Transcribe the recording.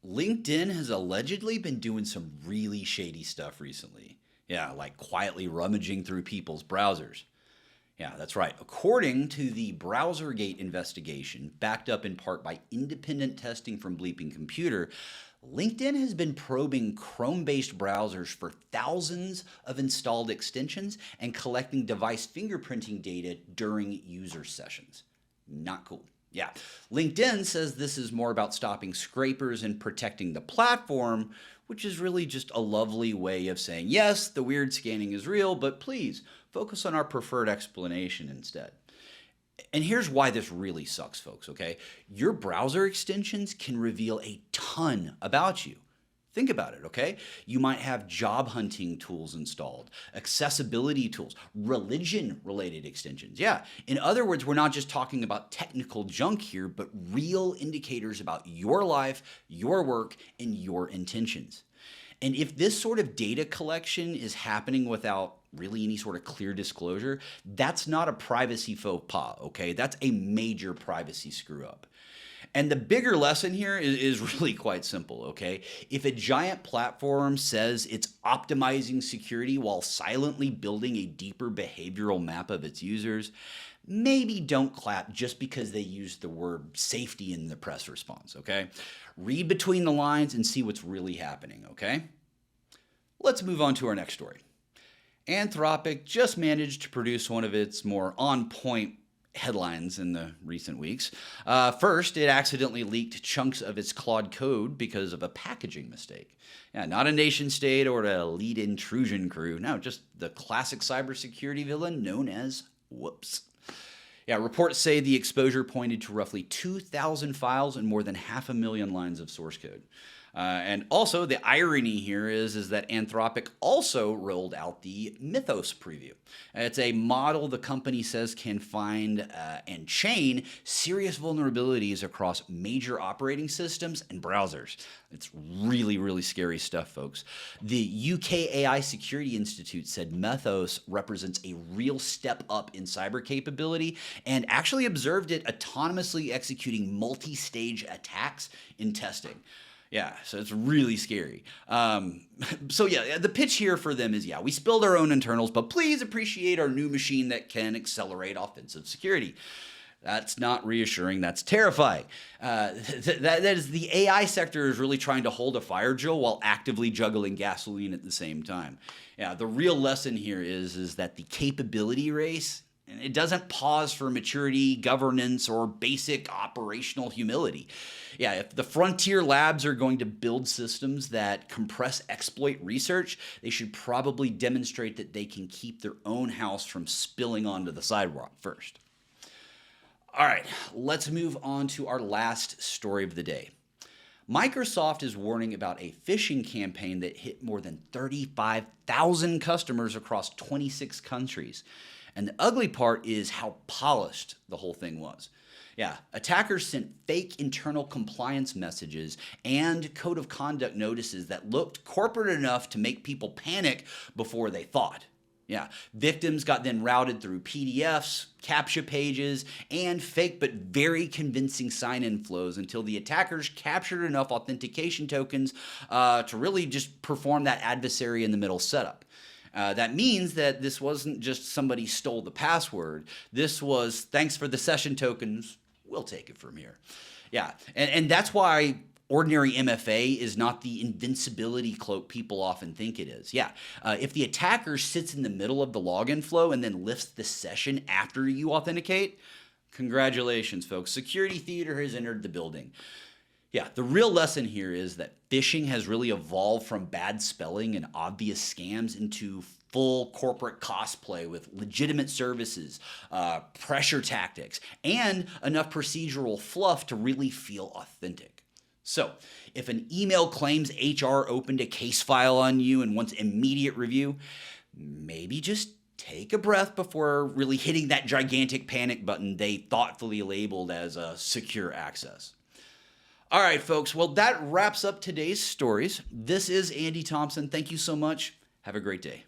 LinkedIn has allegedly been doing some really shady stuff recently. Yeah, like quietly rummaging through people's browsers. Yeah, that's right. According to the BrowserGate investigation, backed up in part by independent testing from Bleeping Computer, LinkedIn has been probing Chrome-based browsers for thousands of installed extensions and collecting device fingerprinting data during user sessions. Not cool. Yeah, LinkedIn says this is more about stopping scrapers and protecting the platform, which is really just a lovely way of saying, yes, the weird scanning is real, but please focus on our preferred explanation instead. And here's why this really sucks, folks, okay? Your browser extensions can reveal a ton about you. Think about it, okay? You might have job hunting tools installed, accessibility tools, religion-related extensions. Yeah, in other words, we're not just talking about technical junk here, but real indicators about your life, your work, and your intentions. And if this sort of data collection is happening without really any sort of clear disclosure, that's not a privacy faux pas, okay? That's a major privacy screw up. And the bigger lesson here is really quite simple, okay? If a giant platform says it's optimizing security while silently building a deeper behavioral map of its users, maybe don't clap just because they used the word safety in the press response, okay? Read between the lines and see what's really happening, okay? Let's move on to our next story. Anthropic just managed to produce one of its more on-point headlines in the recent weeks. First, it accidentally leaked chunks of its Claude Code because of a packaging mistake. Yeah, not a nation state or a lead intrusion crew. No, just the classic cybersecurity villain known as whoops. Yeah, reports say the exposure pointed to roughly 2,000 files and more than 500,000 lines of source code. And also, the irony here is that Anthropic also rolled out the Mythos Preview. It's a model the company says can find and chain serious vulnerabilities across major operating systems and browsers. It's really, really scary stuff, folks. The UK AI Security Institute said Mythos represents a real step up in cyber capability and actually observed it autonomously executing multi-stage attacks in testing. Yeah, so it's really scary. So yeah, the pitch here for them is, yeah, we spilled our own internals, but please appreciate our new machine that can accelerate offensive security. That's not reassuring. That's terrifying. That is, the AI sector is really trying to hold a fire drill while actively juggling gasoline at the same time. Yeah, the real lesson here is that the capability race, it doesn't pause for maturity, governance, or basic operational humility. Yeah, if the frontier labs are going to build systems that compress exploit research, they should probably demonstrate that they can keep their own house from spilling onto the sidewalk first. All right, let's move on to our last story of the day. Microsoft is warning about a phishing campaign that hit more than 35,000 customers across 26 countries. And the ugly part is how polished the whole thing was. Yeah, attackers sent fake internal compliance messages and code of conduct notices that looked corporate enough to make people panic before they thought. Yeah, victims got then routed through PDFs, CAPTCHA pages, and fake but very convincing sign-in flows until the attackers captured enough authentication tokens to really just perform that adversary-in-the-middle setup. That means that this wasn't just somebody stole the password. This was, thanks for the session tokens, we'll take it from here. Yeah, and that's why ordinary MFA is not the invincibility cloak people often think it is. Yeah, if the attacker sits in the middle of the login flow and then lifts the session after you authenticate, congratulations, folks. Security theater has entered the building. Yeah, the real lesson here is that phishing has really evolved from bad spelling and obvious scams into full corporate cosplay with legitimate services, pressure tactics, and enough procedural fluff to really feel authentic. So, if an email claims HR opened a case file on you and wants immediate review, maybe just take a breath before really hitting that gigantic panic button they thoughtfully labeled as a secure access. All right, folks. Well, that wraps up today's stories. This is Andy Thompson. Thank you so much. Have a great day.